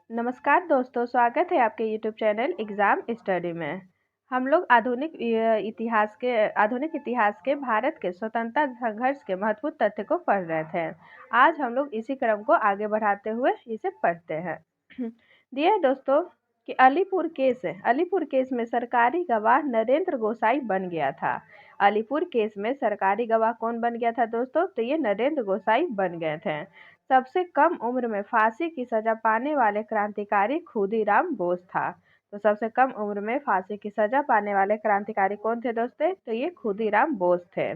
नमस्कार दोस्तों, स्वागत है आपके यूट्यूब चैनल एग्ज़ाम स्टडी में। हम लोग आधुनिक इतिहास के भारत के स्वतंत्रता संघर्ष के महत्वपूर्ण तथ्य को पढ़ रहे थे। आज हम लोग इसी क्रम को आगे बढ़ाते हुए इसे पढ़ते हैं। दिया है दोस्तों कि अलीपुर केस में सरकारी गवाह नरेंद्र गोसाई बन गया था। अलीपुर केस में सरकारी गवाह कौन बन गया था दोस्तों? तो ये नरेंद्र गोसाई बन गए थे। सबसे कम उम्र में फांसी की सजा पाने वाले क्रांतिकारी खुदीराम बोस था। तो सबसे कम उम्र में फांसी की सजा पाने वाले क्रांतिकारी कौन थे दोस्तों? तो ये खुदीराम बोस थे।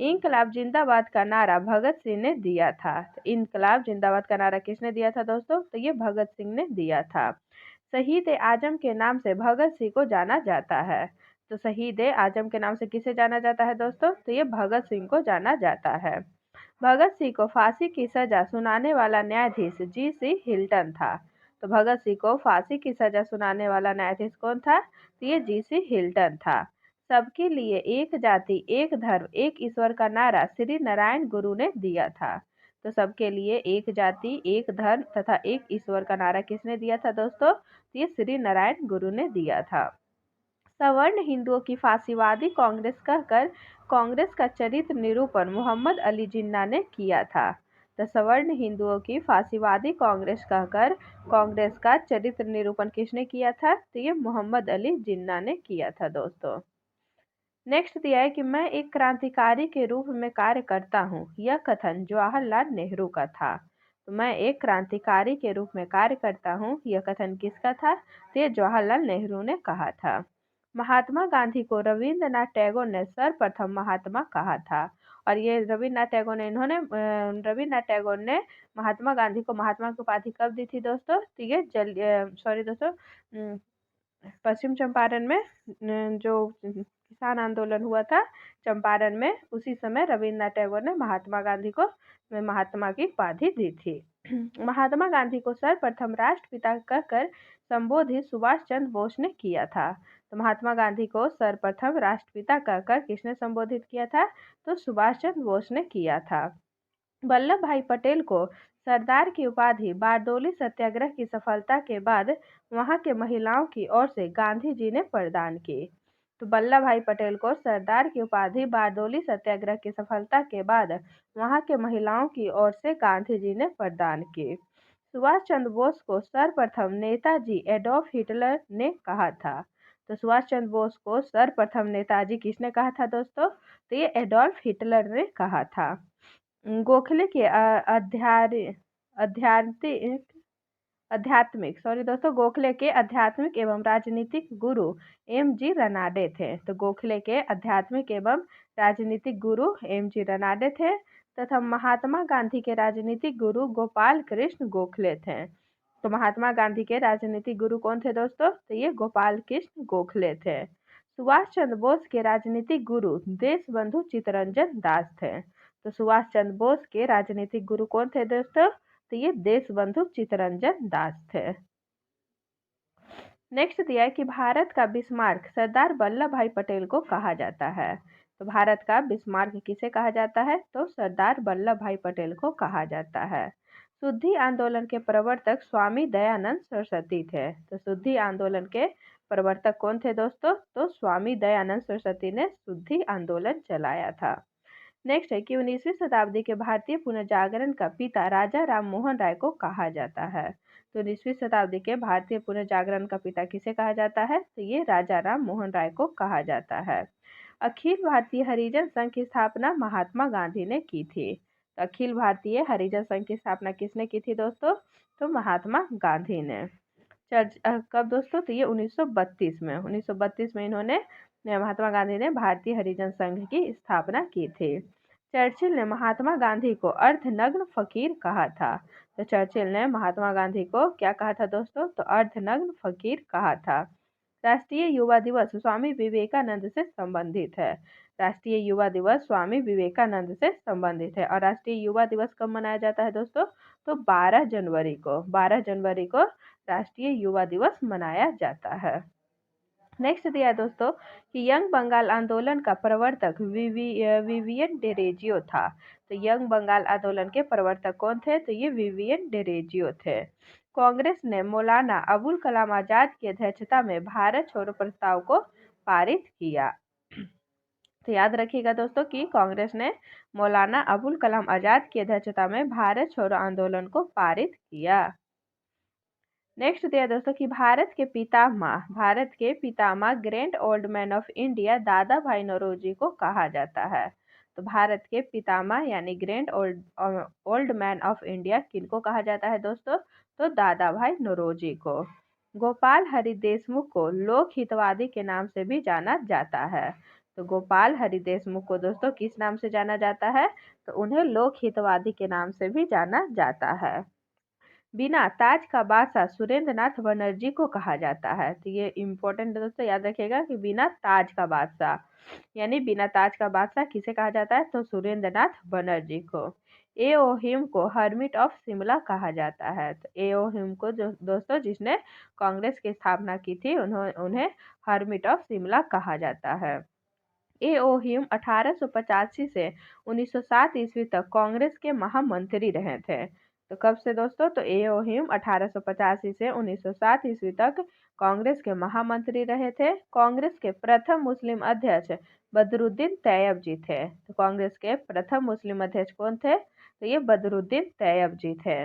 इंकलाब जिंदाबाद का नारा भगत सिंह ने दिया था। तो इंकलाब जिंदाबाद का नारा किसने दिया था दोस्तों? तो ये भगत सिंह ने दिया था। शहीद आजम के नाम से भगत सिंह को जाना जाता है। तो शहीद आजम के नाम से किसे जाना जाता है दोस्तों? तो ये भगत सिंह को जाना जाता है। भगत सिंह को फांसी की सजा सुनाने वाला न्यायाधीश जी.सी. हिल्टन था। तो भगत सिंह को फांसी की सजा सुनाने वाला न्यायाधीश कौन था? तो ये जी.सी. हिल्टन था। सबके लिए एक जाति, एक धर्म, एक ईश्वर का नारा श्री नारायण गुरु ने दिया था। तो सबके लिए एक जाति, एक धर्म तथा एक ईश्वर का नारा किसने दिया था दोस्तों? तो ये श्री नारायण गुरु ने दिया था। सवर्ण हिंदुओं की फांसीवादी कांग्रेस कहकर कांग्रेस का चरित्र निरूपण मोहम्मद अली जिन्ना ने किया था। तो सवर्ण हिंदुओं की फांसीवादी कांग्रेस कहकर कांग्रेस का चरित्र निरूपण किसने किया था? तो ये मोहम्मद अली जिन्ना ने किया था दोस्तों। नेक्स्ट दिया है कि मैं एक क्रांतिकारी के रूप में कार्य करता हूँ। यह कथन जवाहरलाल नेहरू का था। तो मैं एक क्रांतिकारी के रूप में कार्य करता हूँ, यह कथन किसका था? तो ये जवाहरलाल नेहरू ने कहा था। महात्मा गांधी को रविंद्रनाथ टैगोर ने सर्वप्रथम महात्मा कहा था। और ये रविंद्रनाथ टैगोर ने महात्मा गांधी को महात्मा की उपाधि कब दी थी दोस्तों? तो ये पश्चिम चंपारण में जो किसान आंदोलन हुआ था चंपारण में, उसी समय रविंद्रनाथ टैगोर ने महात्मा गांधी को महात्मा की उपाधि दी थी। महात्मा गांधी को सर्वप्रथम राष्ट्रपिता कहकर संबोधित सुभाष चंद्र बोस ने किया था। तो महात्मा गांधी को सर्वप्रथम राष्ट्रपिता कहकर किसने संबोधित किया था? तो सुभाष चंद्र बोस ने किया था। वल्लभ भाई पटेल को सरदार की उपाधि बारडोली सत्याग्रह की सफलता के बाद वहां के महिलाओं की ओर से गांधी जी ने प्रदान की। तो वल्लभ भाई पटेल को सरदार की उपाधि बारडोली सत्याग्रह की सफलता के बाद वहां के महिलाओं की ओर से गांधी जी ने प्रदान की। सुभाष चंद्र बोस को सर्वप्रथम नेताजी एडोल्फ हिटलर ने कहा था। तो सुभाष चंद्र बोस को सर्वप्रथम नेताजी किसने कहा था दोस्तों? तो ये एडोल्फ हिटलर ने कहा था। गोखले के गोखले के आध्यात्मिक एवं राजनीतिक गुरु एम.जी. रनाडे थे। तो गोखले के आध्यात्मिक एवं राजनीतिक गुरु एम.जी. रनाडे थे तथा महात्मा गांधी के राजनीतिक गुरु गोपाल कृष्ण गोखले थे। तो महात्मा गांधी के राजनीतिक गुरु कौन थे दोस्तों? तो ये गोपाल कृष्ण गोखले थे। सुभाष चंद्र बोस के राजनीतिक गुरु देशबंधु चित्तरंजन दास थे। तो सुभाष चंद्र बोस के राजनीतिक गुरु कौन थे दोस्तों? तो ये देशबंधु चित्तरंजन दास थे। नेक्स्ट दिया है कि भारत का बिस्मार्क सरदार वल्लभ भाई पटेल को कहा जाता है। तो भारत का बिस्मार्क किसे कहा जाता है? तो सरदार वल्लभ भाई पटेल को कहा जाता है। शुद्धि आंदोलन के प्रवर्तक स्वामी दयानंद सरस्वती थे। तो शुद्धि आंदोलन के प्रवर्तक कौन थे दोस्तों? तो स्वामी दयानंद सरस्वती ने शुद्धि आंदोलन चलाया था। नेक्स्ट है कि 19वीं शताब्दी के भारतीय पुनर्जागरण का पिता राजा राम मोहन राय को कहा जाता है। तो 19वीं शताब्दी के भारतीय पुनर्जागरण का पिता किसे कहा जाता है? तो ये राजा राम मोहन राय को कहा जाता है। अखिल भारतीय हरिजन संघ की स्थापना महात्मा गांधी ने की थी। तो अखिल भारतीय हरिजन संघ की स्थापना किसने की थी दोस्तों? तो महात्मा गांधी ने। कब दोस्तों? तो ये 1932 में इन्होंने महात्मा गांधी ने भारतीय हरिजन संघ की स्थापना की थी। चर्चिल ने महात्मा गांधी को अर्धनग्न फकीर कहा था। तो चर्चिल ने महात्मा गांधी को क्या कहा था दोस्तों? तो अर्धनग्न फकीर कहा था। राष्ट्रीय युवा दिवस स्वामी विवेकानंद से संबंधित है। राष्ट्रीय युवा दिवस स्वामी विवेकानंद से संबंधित है। और राष्ट्रीय युवा दिवस कब मनाया जाता है दोस्तों? तो 12 जनवरी को राष्ट्रीय युवा दिवस मनाया जाता है। नेक्स्ट दिया है दोस्तों कि यंग बंगाल आंदोलन का प्रवर्तक विवियन डेरेजियो था। तो यंग बंगाल आंदोलन के प्रवर्तक कौन थे? तो ये विवियन डेरेजियो थे। कांग्रेस ने मौलाना अबुल कलाम आजाद की अध्यक्षता में भारत छोड़ो प्रस्ताव को पारित किया। तो याद रखिएगा दोस्तों कि कांग्रेस ने मौलाना अबुल कलाम आजाद की अध्यक्षता में भारत छोड़ो आंदोलन को पारित किया। नेक्स्ट दिया दोस्तों कि भारत के पितामह great old man of India Dadabhai Naoroji को कहा जाता है। तो भारत के पितामह यानी great old man of India किनको कहा जाता है दोस्तों? तो दादा भाई नौरोजी को। गोपाल हरि देशमुख को लोक हितवादी के नाम से भी जाना जाता है। तो गोपाल हरि देशमुख को दोस्तों किस नाम से जाना जाता है? तो उन्हें लोक हितवादी के नाम से भी जाना जाता है। बिना ताज का बादशाह सुरेंद्र नाथ बनर्जी को कहा जाता है। तो ये इम्पोर्टेंट दोस्तों याद रखिएगा कि बिना ताज का बादशाह यानी बिना ताज का बादशाह किसे कहा जाता है? तो सुरेंद्र नाथ बनर्जी को। एओ ह्यूम को हर्मिट ऑफ शिमला कहा जाता है। तो एओ ह्यूम को जो दोस्तों जिसने कांग्रेस की स्थापना की थी उन्हें हर्मिट ऑफ शिमला कहा जाता है। एओ ह्यूम 1885 से 1907 ईस्वी तक कांग्रेस के महामंत्री रहे थे। तो कब से दोस्तों? तो एओ ह्यूम 1885 से 1907 ईस्वी तक कांग्रेस के महामंत्री रहे थे। कांग्रेस के प्रथम मुस्लिम अध्यक्ष बदरुद्दीन तैयब जी थे। तो कांग्रेस के प्रथम मुस्लिम अध्यक्ष कौन थे? तो ये बदरुद्दीन तैयब जी थे।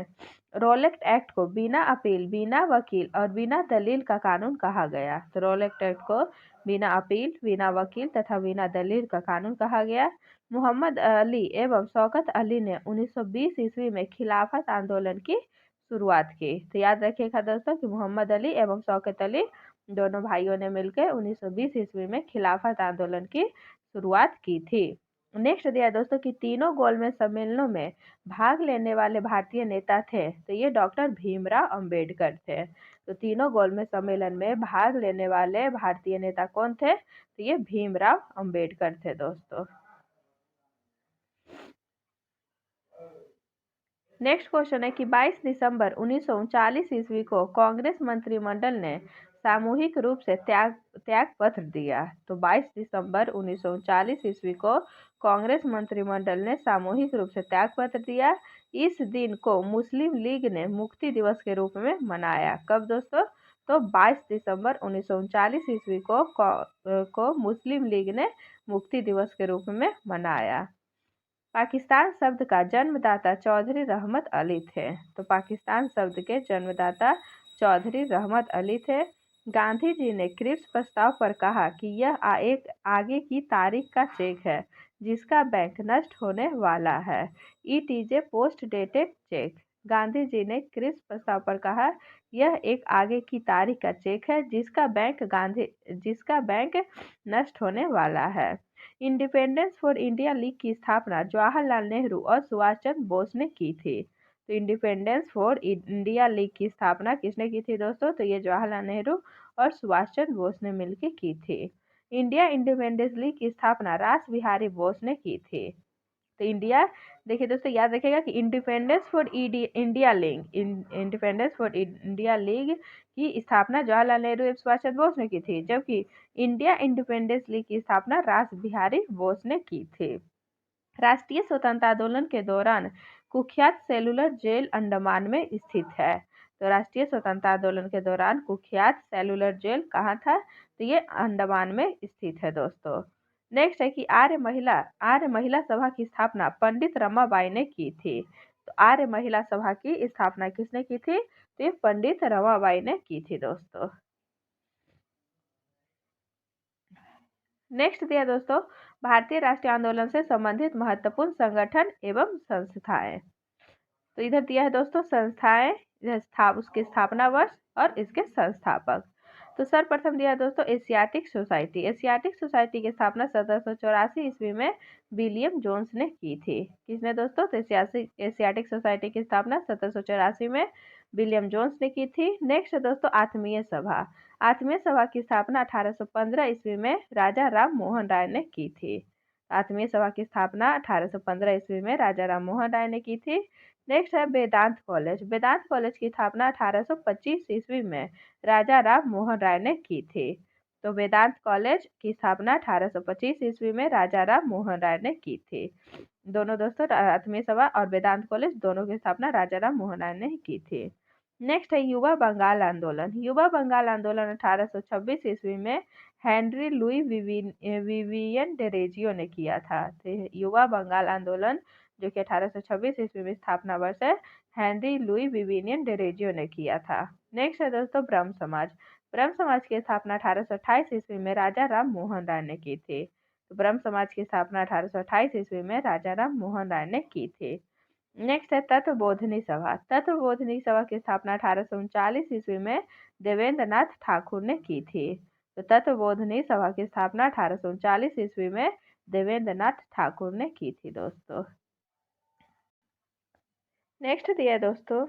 रोलेक्ट एक्ट को बिना अपील, बिना वकील और बिना दलील का कानून कहा गया। तो रोलेक्ट एक्ट को बिना अपील, बिना वकील तथा बिना दलील का कानून कहा गया। मोहम्मद अली एवं शौकत अली ने 1920 ईस्वी में खिलाफत आंदोलन की शुरुआत की। तो याद रखिएगा दोस्तों कि मोहम्मद अली एवं शौकत अली दोनों भाइयों ने मिलकर 1920 ईस्वी में खिलाफत आंदोलन की शुरुआत की थी। नेक्स्ट दिया दोस्तों कि तीनों गोलमेज सम्मेलनों में भाग लेने वाले भारतीय नेता थे। तो ये डॉक्टर भीमराव अंबेडकर थे। तो तीनों गोलमेज सम्मेलन में भाग लेने वाले भारतीय नेता कौन थे? तो ये भीमराव अंबेडकर थे दोस्तों। नेक्स्ट क्वेश्चन है कि 22 दिसंबर 1939 ईस्वी को कांग्रेस मंत्रिमंडल ने सामूहिक रूप से त्याग पत्र दिया। तो 22 दिसंबर 1939 ईस्वी को कांग्रेस मंत्रिमंडल ने सामूहिक रूप से त्याग पत्र दिया। इस दिन को मुस्लिम लीग ने मुक्ति दिवस के रूप में मनाया। कब दोस्तों? तो 22 दिसंबर 1939 ईस्वी को मुस्लिम लीग ने मुक्ति दिवस के रूप में मनाया। पाकिस्तान शब्द का जन्मदाता चौधरी रहमत अली थे। तो पाकिस्तान शब्द के जन्मदाता चौधरी रहमत अली थे। गांधी जी ने क्रिप्स प्रस्ताव पर कहा कि यह एक आगे की तारीख का चेक है जिसका बैंक नष्ट होने वाला है। It is a post dated cheque. Gandhi ji ने क्रिप्स प्रस्ताव पर कहा यह एक आगे की तारीख का चेक है जिसका बैंक नष्ट होने वाला है। इंडिपेंडेंस फॉर इंडिया लीग की स्थापना जवाहरलाल नेहरू और सुभाष चंद्र बोस ने की थी। तो इंडिपेंडेंस फॉर इंडिया लीग की स्थापना किसने की थी दोस्तों? तो ये जवाहरलाल नेहरू और सुभाष चंद्र बोस ने मिलकर की थी। इंडिया इंडिपेंडेंस लीग की स्थापना रास बिहारी बोस ने की थी। तो इंडिया देखिए दोस्तों याद रखिएगा कि इंडिपेंडेंस फॉर इंडिया लीग की स्थापना जवाहरलाल नेहरू एवं सुभाष चंद्र बोस ने की थी, जबकि इंडिया इंडिपेंडेंस लीग की स्थापना रास बिहारी बोस ने की थी। राष्ट्रीय स्वतंत्रता आंदोलन के दौरान कुख्यात सेलुलर जेल अंडमान में स्थित है। तो राष्ट्रीय स्वतंत्रता आंदोलन के दौरान कुख्यात सेलुलर जेल कहाँ था? तो ये अंडमान में स्थित है दोस्तों। नेक्स्ट है कि आर्य महिला सभा की स्थापना पंडित रमाबाई ने की थी। तो आर्य महिला सभा की स्थापना किसने की थी? तो ये पंडित रमाबाई ने की थी दोस्तों। नेक्स्ट दिया दोस्तों भारतीय राष्ट्रीय आंदोलन से संबंधित महत्वपूर्ण संगठन एवं संस्थाएं। तो इधर दिया है दोस्तों संस्थाएं, उसके स्थापना वर्ष और इसके संस्थापक। तो सर्वप्रथम दिया है दोस्तों एशियाटिक सोसाइटी। एशियाटिक सोसाइटी की स्थापना 1784 ईस्वी में विलियम जोन्स ने की थी। किसने दोस्तों? तो एशियाटिक सोसाइटी की स्थापना 1784 में विलियम जोन्स ने की थी। नेक्स्ट दोस्तों आत्मीय सभा। आत्मीय सभा की स्थापना 1815 ईस्वी में राजा राम मोहन राय ने की थी। आत्मीय सभा की स्थापना 1815 ईस्वी में राजा राम मोहन राय ने की थी। नेक्स्ट है वेदांत कॉलेज। वेदांत कॉलेज की स्थापना 1825 ईस्वी में राजा राम मोहन राय ने की थी। तो वेदांत कॉलेज की स्थापना 1825 ईस्वी में राजा राम मोहन राय ने की थी। दोनों दोस्तों आत्मीय सभा और वेदांत कॉलेज दोनों की स्थापना राजा राम मोहन राय ने की थी। नेक्स्ट है युवा बंगाल आंदोलन। युवा बंगाल आंदोलन 1826 ईस्वी में हेनरी लुई विवियन डेरेजियो ने किया था। तो युवा बंगाल आंदोलन जो कि 1826 ईस्वी में स्थापना वर्ष है, हेनरी लुई विवियन डेरेजियो ने किया था। नेक्स्ट है दोस्तों ब्रह्म समाज। ब्रह्म समाज की स्थापना 1828 ईस्वी में राजा राम मोहन राय ने की थी। तो ब्रह्म समाज की स्थापना 1828 ईस्वी में राजा राम मोहन राय ने की थी। नेक्स्ट है तत्वबोधिनी सभा। तत्वबोधिनी सभा की स्थापना 1839 ईस्वी में देवेंद्र नाथ ठाकुर ने की थी। तो तत्वबोधिनी सभा की स्थापना 1839 ईस्वी में देवेंद्र नाथ ठाकुर ने की थी दोस्तों। नेक्स्ट दिया दोस्तों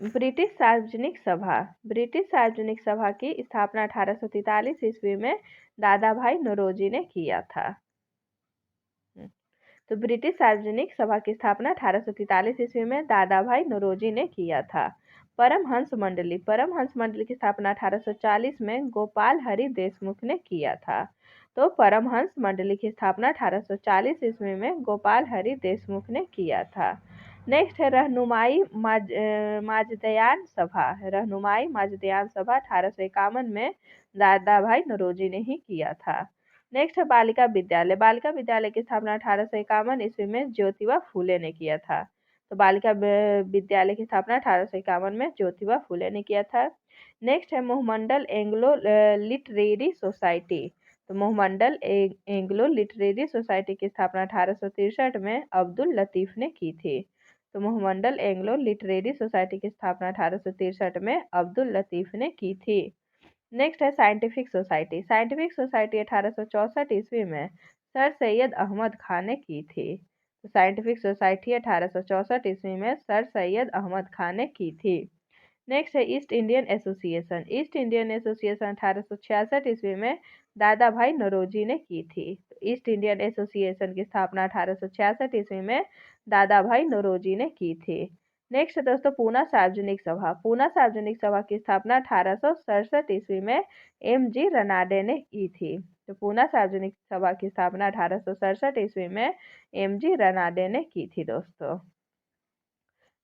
ब्रिटिश सार्वजनिक सभा। ब्रिटिश सार्वजनिक सभा की स्थापना 1843 ईस्वी में दादा भाई नौरोजी ने किया था। तो ब्रिटिश सार्वजनिक सभा की स्थापना 1843 ईस्वी में दादा भाई नौरोजी ने किया था। परमहंस मंडली। परमहंस मंडली की स्थापना 1840 में गोपाल हरि देशमुख ने किया था। तो परमहंस मंडली की स्थापना 1840 ईस्वी में गोपाल हरि देशमुख ने किया था। नेक्स्ट है रहनुमाई माजदयान सभा। रहनुमाई माजदयान सभा 1851 में दादा भाई नौरोजी ने ही किया था। नेक्स्ट है बालिका विद्यालय। बालिका विद्यालय की स्थापना 1851 ईस्वी में ज्योतिबा फूले ने किया था। तो बालिका विद्यालय की स्थापना 1851 में ज्योतिबा फूले ने किया था। नेक्स्ट है मोहमंडल एंग्लो लिटरेरी सोसाइटी। तो मोहमंडल एंग्लो लिटरेरी सोसाइटी की स्थापना 1863 में अब्दुल लतीफ ने की थी। तो मोहमंडल एंग्लो लिटरेरी सोसाइटी की स्थापना 1863 में अब्दुल लतीफ ने की थी। नेक्स्ट है साइंटिफिक सोसाइटी। साइंटिफिक सोसाइटी 1864 ईस्वी में सर सैयद अहमद खान ने की थी। तो साइंटिफिक सोसाइटी 1864 ईस्वी में सर सैयद अहमद खान ने की थी। नेक्स्ट है east Indian association. East Indian association 1866 ईस्वी में दादा भाई नौरोजी ने की थी। तो ईस्ट इंडियन एसोसिएशन की स्थापना 1866 ईस्वी में दादा भाई नौरोजी ने की थी। नेक्स्ट दोस्तों पूना सार्वजनिक सभा। पूना सार्वजनिक सभा की स्थापना 1867 ईस्वी में M.G. रनाडे ने की थी। तो पूना सार्वजनिक सभा की स्थापना 1867 ईस्वी में M.G. रनाडे ने की थी दोस्तों।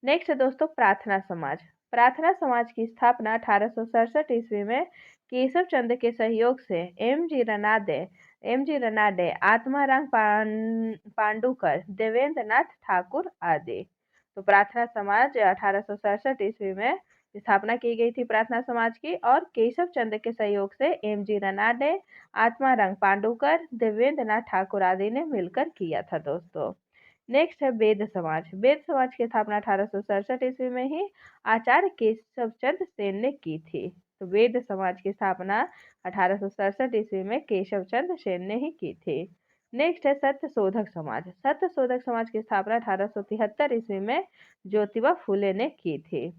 नेक्स्ट दोस्तों प्रार्थना समाज। प्रार्थना समाज की स्थापना 1867 ईस्वी में केशव चंद्र के सहयोग से एम जी रनाडे आत्माराम पांडुकर देवेंद्र नाथ ठाकुर आदि। तो प्रार्थना समाज 1867 ईस्वी में स्थापना की गई थी प्रार्थना समाज की, और केशव चंद्र के सहयोग से M.G. रनाडे, आत्माराम पांडुकर, देवेंद्र नाथ ठाकुर आदि ने मिलकर किया था दोस्तों। नेक्स्ट है वेद समाज। वेद समाज की स्थापना 1867 ईस्वी में ही आचार्य केशव चंद्र सेन ने की थी। तो वेद समाज की स्थापना 1867 ईस्वी में केशव चंद्र सेन ने ही की थी। नेक्स्ट है सत्य शोधक समाज। सत्य शोधक समाज की स्थापना 1873 ईस्वी में ज्योतिबा फूले ने की थी।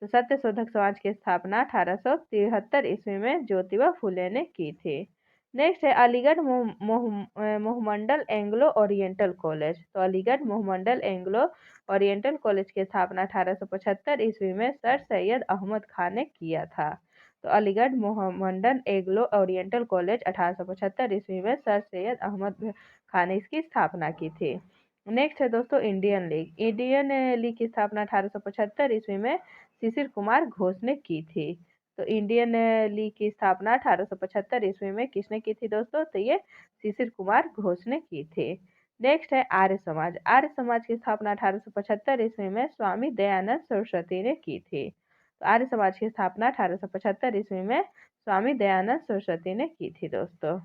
तो सत्य शोधक समाज की स्थापना 1873 ईस्वी में ज्योतिबा फूले ने की थी। नेक्स्ट है अलीगढ़ मोहमंडल एंग्लो ओरिएंटल कॉलेज। तो अलीगढ़ मोहमंडल एंग्लो ओरिएंटल कॉलेज की स्थापना 1875 ईस्वी में सर सैयद अहमद खान ने किया था। तो Aligarh Mohammedan Anglo oriental college 1875 ईस्वी में सर सैयद अहमद खान ने इसकी स्थापना की थी। नेक्स्ट है दोस्तों इंडियन लीग। इंडियन लीग की स्थापना 1875 ईस्वी में शिशिर कुमार घोष ने की थी। तो इंडियन लीग की स्थापना 1875 ईस्वी में किसने की थी दोस्तों? तो ये शिशिर कुमार घोष ने की थी। नेक्स्ट है आर्य समाज। आर्य समाज की स्थापना 1875 ईस्वी में स्वामी दयानंद सरस्वती ने की थी। तो आर्य समाज की स्थापना 1875 ईस्वी में स्वामी दयानंद सरस्वती ने की थी दोस्तों।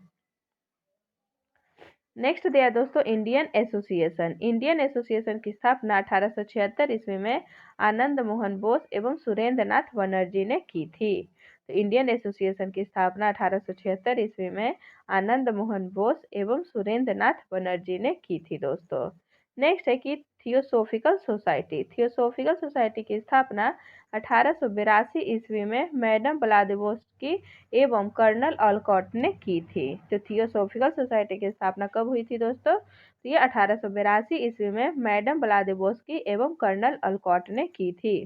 नेक्स्ट दिया दोस्तों इंडियन एसोसिएशन। इंडियन एसोसिएशन की स्थापना 1876 ईस्वी में आनंद मोहन बोस एवं सुरेंद्र नाथ बनर्जी ने की थी। तो इंडियन एसोसिएशन की स्थापना 1876 ईस्वी में आनंद मोहन बोस एवं सुरेंद्र नाथ बनर्जी ने की थी दोस्तों। नेक्स्ट है कि थियोसोफिकल सोसाइटी। थियोसोफिकल सोसाइटी की स्थापना 1882 ईस्वी में मैडम ब्लादिवोस्की एवं कर्नल ऑलकॉट ने की थी। तो थियोसोफिकल सोसाइटी की स्थापना कब हुई थी दोस्तों? तो ये 1882 ईस्वी में मैडम ब्लादिवोस्की एवं कर्नल ऑलकॉट ने की थी।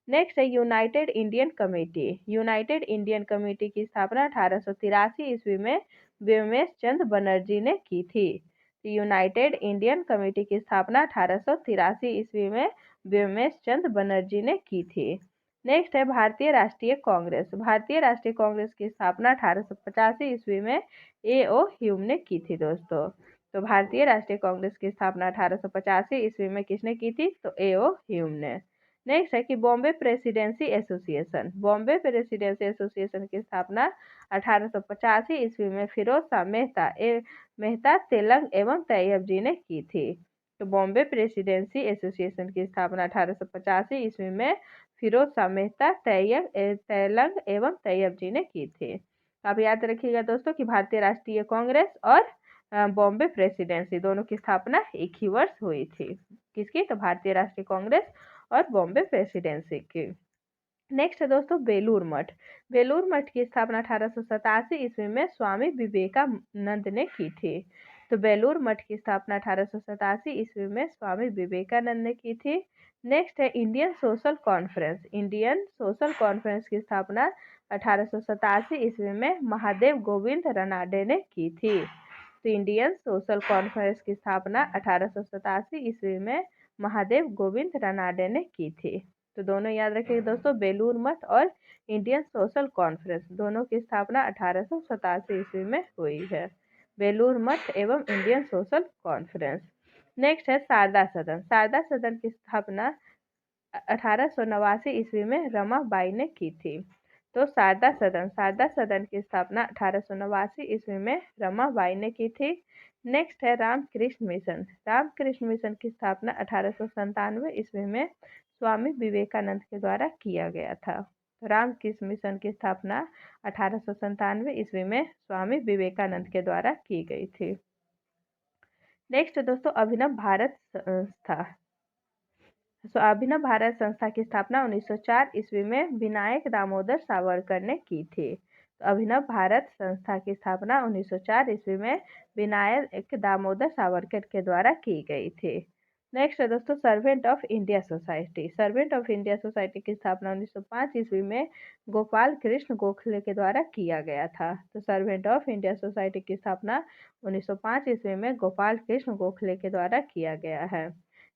नेक्स्ट है United Indian committee. United Indian committee की स्थापना 1883 ईस्वी में व्योमेश चंद्र बनर्जी ने की थी। यूनाइटेड इंडियन कमेटी की स्थापना 1883 ईस्वी में व्योमेश चंद्र बनर्जी ने की थी। नेक्स्ट है भारतीय राष्ट्रीय कांग्रेस। भारतीय राष्ट्रीय कांग्रेस की स्थापना 1885 ईस्वी में A.O. ह्यूम ने की थी दोस्तों। तो भारतीय राष्ट्रीय कांग्रेस की स्थापना 1885 ईस्वी में किसने की थी? तो A.O. ह्यूम ने। नेक्स्ट है कि Bombay presidency association. Bombay presidency association की स्थापना 1885 ईस्वी में फिरोज शाह मेहता तेलंग एवं तैयब जी ने की थी। तो बॉम्बे प्रेसिडेंसी एसोसिएशन की स्थापना 1885 ईस्वी में फिरोज शाह मेहता तेलंग एवं तैयब जी ने की थी। आप याद रखिएगा दोस्तों कि भारतीय राष्ट्रीय कांग्रेस और बॉम्बे प्रेसिडेंसी दोनों की स्थापना एक ही वर्ष हुई थी। किसकी? तो भारतीय राष्ट्रीय कांग्रेस और बॉम्बे प्रेसिडेंसी की। नेक्स्ट है दोस्तों बेलूर मठ। बेलूर मठ की स्थापना 1887 ईस्वी में स्वामी विवेकानंद ने की थी। तो बेलूर मठ की स्थापना 1887 ईस्वी में स्वामी विवेकानंद ने की थी। नेक्स्ट है Indian social conference. Indian social conference की स्थापना 1887 ईस्वी में महादेव गोविंद रनाडे ने की थी। तो इंडियन सोशल कॉन्फ्रेंस की स्थापना 1887 ईस्वी में महादेव गोविंद रनाडे ने की थी। तो दोनों याद रखिए दोस्तों, बेलूर मठ और इंडियन सोशल कॉन्फ्रेंस दोनों की स्थापना 1887 ईस्वी में हुई है। बेलूर मठ एवं इंडियन सोशल कॉन्फ्रेंस। नेक्स्ट है शारदा सदन। शारदा सदन की स्थापना 1889 ईस्वी में रमाबाई ने की थी। तो शारदा सदन की स्थापना 1889 ईस्वी में रमाबाई ने की थी। नेक्स्ट है रामकृष्ण मिशन। रामकृष्ण मिशन की स्थापना 1897 ईस्वी में स्वामी विवेकानंद के द्वारा किया गया था। रामकृष्ण मिशन की स्थापना 1897 ईस्वी में स्वामी विवेकानंद के द्वारा की गई थी। नेक्स्ट दोस्तों अभिनव भारत संस्था। अभिनव भारत संस्था की स्थापना 1904 ईस्वी में विनायक दामोदर सावरकर ने की थी। तो अभिनव भारत संस्था की स्थापना 1904 ईस्वी में विनायक दामोदर सावरकर के द्वारा की गई थी। नेक्स्ट है दोस्तों servant of India society. Servant of India society की स्थापना 1905 ईस्वी में गोपाल कृष्ण गोखले के द्वारा किया गया था। तो सर्वेंट ऑफ इंडिया सोसाइटी की स्थापना 1905 ईस्वी में गोपाल कृष्ण गोखले के द्वारा किया गया है।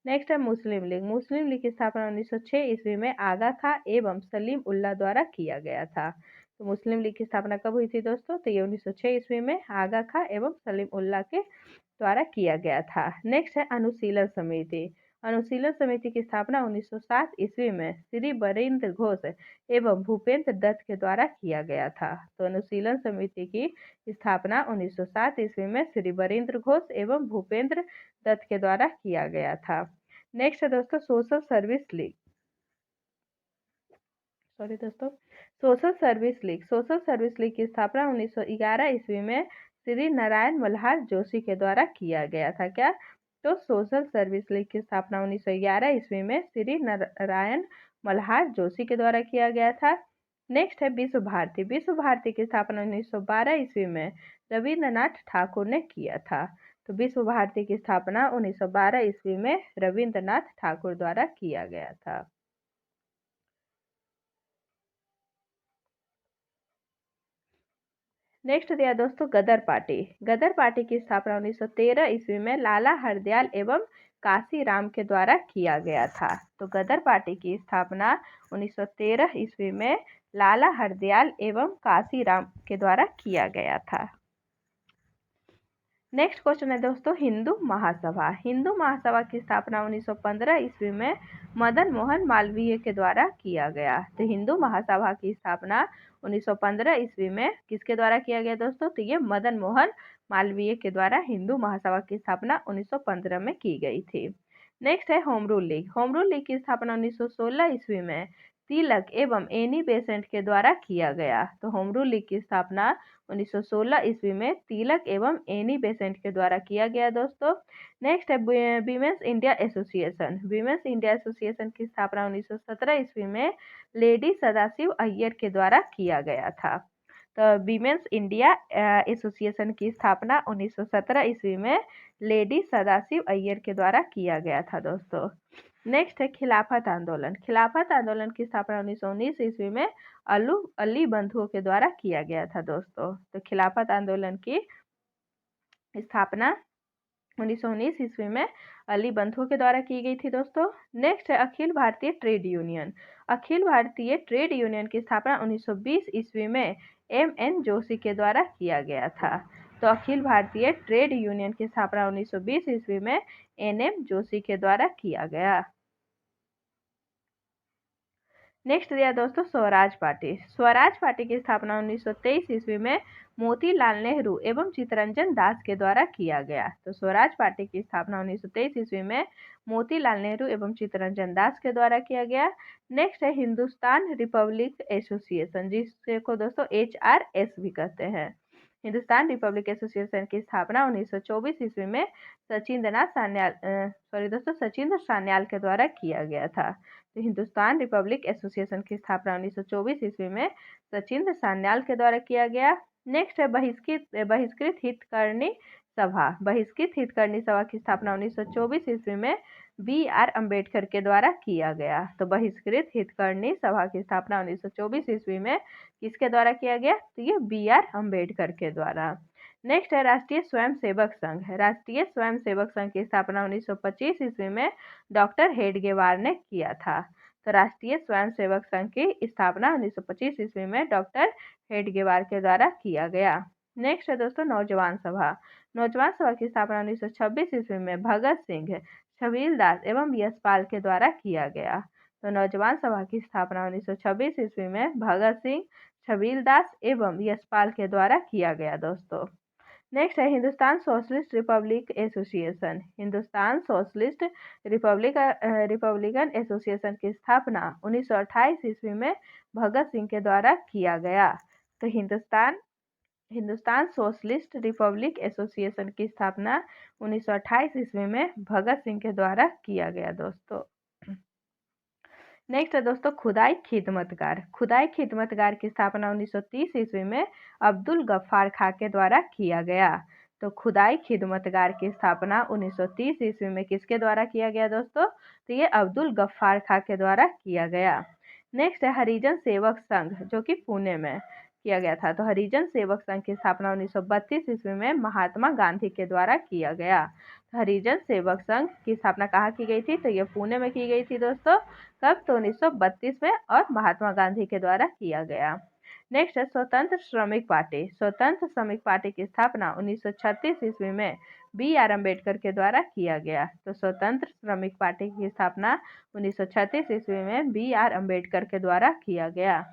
नेक्स्ट है मुस्लिम लीग। मुस्लिम लीग की स्थापना 1906 ईस्वी में आगा खां एवं सलीम उल्लाह द्वारा किया गया था। तो मुस्लिम लीग की स्थापना कब हुई थी दोस्तों? तो ये 1906 ईस्वी में आगा खां एवं सलीम उल्लाह के द्वारा किया गया था। नेक्स्ट है अनुशीलन समिति। अनुशीलन समिति की स्थापना 1907 ईस्वी में श्री बरिंद्र घोष एवं भूपेंद्र दत्त के द्वारा किया गया था। तो अनुशीलन समिति की स्थापना 1907 ईस्वी में श्री बरिंद्र घोष एवं भूपेंद्र दत्त के द्वारा किया गया था। नेक्स्ट है दोस्तों social service league. Social service league की स्थापना 1911 ईस्वी में श्री नारायण मल्हार जोशी के द्वारा किया गया था। क्या? तो सोशल सर्विस लीग की स्थापना 1911 ईस्वी में श्री नारायण मल्हार जोशी के द्वारा किया गया था। नेक्स्ट है विश्व भारती। विश्व भारती की स्थापना 1912 ईस्वी में रविंद्रनाथ ठाकुर ने किया था। तो विश्व भारती की स्थापना 1912 ईस्वी में रविंद्रनाथ ठाकुर द्वारा किया गया था। नेक्स्ट दिया दोस्तों गदर पार्टी। गदर पार्टी की स्थापना 1913 ईस्वी में लाला हरदयाल एवं काशीराम के द्वारा किया गया था। तो गदर पार्टी की स्थापना 1913 ईस्वी में लाला हरदयाल एवं काशीराम के द्वारा किया गया था। नेक्स्ट क्वेश्चन है दोस्तों हिंदू महासभा। हिंदू महासभा की स्थापना 1915 ईस्वी में मदन मोहन मालवीय के द्वारा किया गया। तो हिंदू महासभा की स्थापना 1915 ईस्वी में किसके द्वारा किया गया दोस्तों? तो ये मदन मोहन मालवीय के द्वारा हिंदू महासभा की स्थापना 1915 में की गई थी। नेक्स्ट है home rule league. Home rule league की स्थापना 1916 ईस्वी में तिलक एवं एनी बेसेंट के द्वारा किया गया। तो होम रूल लीग की स्थापना 1916 ईस्वी में तिलक एवं एनी बेसेंट के द्वारा किया गया दोस्तों। नेक्स्ट है women's India association. Women's India association की स्थापना 1917 ईस्वी में लेडी सदाशिव अय्यर के द्वारा किया गया था। तो वीमेंस इंडिया एसोसिएशन की स्थापना 1917 ईस्वी में लेडी सदाशिव अय्यर के द्वारा किया गया था दोस्तों। नेक्स्ट है खिलाफत आंदोलन। खिलाफत आंदोलन की स्थापना 1919 ईस्वी में अली बंधुओं के द्वारा किया गया था दोस्तों। तो खिलाफत आंदोलन की स्थापना 1919 ईस्वी में अली बंधु के द्वारा की गई थी दोस्तों। नेक्स्ट है Akhil Bharatiya trade union. Akhil Bharatiya trade union की स्थापना 1920 ईस्वी में एम.एन. जोशी के द्वारा किया गया था। तो अखिल भारतीय ट्रेड यूनियन की स्थापना 1920 ईस्वी में एन.एम. जोशी के द्वारा किया गया। नेक्स्ट दिया दोस्तों स्वराज पार्टी। स्वराज पार्टी की स्थापना 1923 ईस्वी में मोतीलाल नेहरू एवं चित्तरंजन दास के द्वारा किया गया। तो स्वराज पार्टी की स्थापना 1923 ईस्वी में मोतीलाल नेहरू एवं चित्तरंजन दास के द्वारा किया गया। नेक्स्ट है हिंदुस्तान रिपब्लिक एसोसिएशन, जिसको दोस्तों HRS भी कहते हैं। हिंदुस्तान रिपब्लिक एसोसिएशन की स्थापना 1924 ईस्वी में सचिंद्र सान्याल के द्वारा किया गया था। तो हिंदुस्तान रिपब्लिक एसोसिएशन की स्थापना 1924 ईस्वी में सचिंद्र सान्याल के द्वारा किया गया। नेक्स्ट है बहिष्कृत हितकर्णी सभा। बहिष्कृत हितकर्णी सभा की स्थापना 1924 ईस्वी में B.R. अम्बेडकर के द्वारा किया गया। तो बहिष्कृत हितकर्णी सभा की स्थापना 1924 ईस्वी में किसके द्वारा किया गया? तो ये B.R. अम्बेडकर के द्वारा। नेक्स्ट है राष्ट्रीय स्वयंसेवक संघ। राष्ट्रीय स्वयंसेवक संघ की स्थापना 1925 ईस्वी में डॉक्टर हेडगेवार ने किया था। तो राष्ट्रीय स्वयंसेवक संघ की स्थापना 1925 ईस्वी में डॉक्टर हेडगेवार के द्वारा किया गया। नेक्स्ट है दोस्तों नौजवान सभा। नौजवान सभा की स्थापना 1926 ईस्वी में भगत सिंह, छबील दास एवं यशपाल के द्वारा किया गया। तो नौजवान सभा की स्थापना 1926 ईस्वी में भगत सिंह, छबील दास एवं यशपाल के द्वारा किया गया दोस्तों। नेक्स्ट है Hindustan socialist Republic association. Hindustan socialist Republican association की स्थापना 1928 ईस्वी में भगत सिंह के द्वारा किया गया। तो हिंदुस्तान सोशलिस्ट रिपब्लिक एसोसिएशन की स्थापना 1928 ईस्वी में भगत सिंह के द्वारा किया गया दोस्तों। नेक्स्ट है दोस्तों खुदाई खिदमतगार। खुदाई खिदमतगार की स्थापना 1930 ईस्वी में अब्दुल गफ्फार खां के द्वारा किया गया। तो खुदाई खिदमतगार की स्थापना 1930 ईस्वी में किसके द्वारा किया गया दोस्तों? तो ये अब्दुल गफ्फार खां के द्वारा किया गया। नेक्स्ट है हरिजन सेवक संघ, जो कि पुणे में किया गया था। तो हरिजन सेवक संघ की स्थापना 1932 ईस्वी में महात्मा गांधी के द्वारा किया गया। हरिजन सेवक संघ की स्थापना कहाँ की गई थी? तो ये पुणे में की गई थी दोस्तों। कब? तो 1932 में और महात्मा गांधी के द्वारा किया गया। नेक्स्ट है स्वतंत्र श्रमिक पार्टी। स्वतंत्र श्रमिक पार्टी की स्थापना 1936 ईस्वी में B.R. अम्बेडकर के द्वारा किया गया। तो स्वतंत्र श्रमिक पार्टी की स्थापना 1936 ईस्वी में B.R. अम्बेडकर के द्वारा किया गया।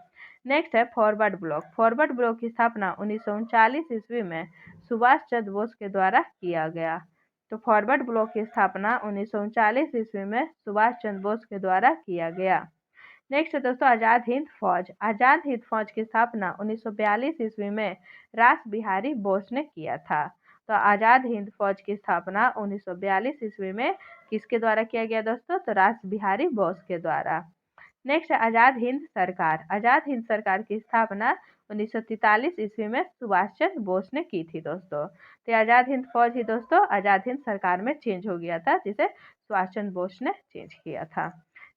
नेक्स्ट है फॉरवर्ड ब्लॉक। फॉरवर्ड ब्लॉक की स्थापना 1939 ईस्वी में सुभाष चंद्र बोस के द्वारा किया गया। तो फॉरवर्ड ब्लॉक की स्थापना 1939 ईस्वी में सुभाष चंद्र बोस के द्वारा किया गया। नेक्स्ट है दोस्तों आज़ाद हिंद फौज। आज़ाद हिंद फौज की स्थापना 1942 ईस्वी में रास बिहारी बोस ने किया था। तो आज़ाद हिंद फौज की स्थापना 1942 ईस्वी में किसके द्वारा किया गया दोस्तों? तो रास बिहारी बोस के द्वारा। नेक्स्ट है आज़ाद हिंद सरकार। आज़ाद हिंद सरकार की स्थापना 1943 ईस्वी में सुभाष चंद्र बोस ने की थी दोस्तों। तो आज़ाद हिंद फौज ही दोस्तों आज़ाद हिंद सरकार में चेंज हो गया था, जिसे सुभाष चंद्र बोस ने चेंज किया था।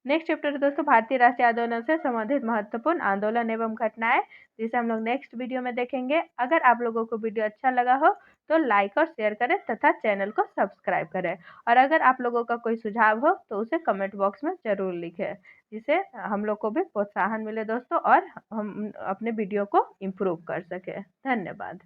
नेक्स्ट चैप्टर है दोस्तों भारतीय राष्ट्रीय आंदोलन से संबंधित महत्वपूर्ण आंदोलन एवं घटनाएं, जिसे हम लोग नेक्स्ट वीडियो में देखेंगे। अगर आप लोगों को वीडियो अच्छा लगा हो तो लाइक और शेयर करें तथा चैनल को सब्सक्राइब करें। और अगर आप लोगों का कोई सुझाव हो तो उसे कमेंट बॉक्स में जरूर लिखें, जिससे हम लोग को भी प्रोत्साहन मिले दोस्तों और हम अपने वीडियो को इम्प्रूव कर सकें। धन्यवाद।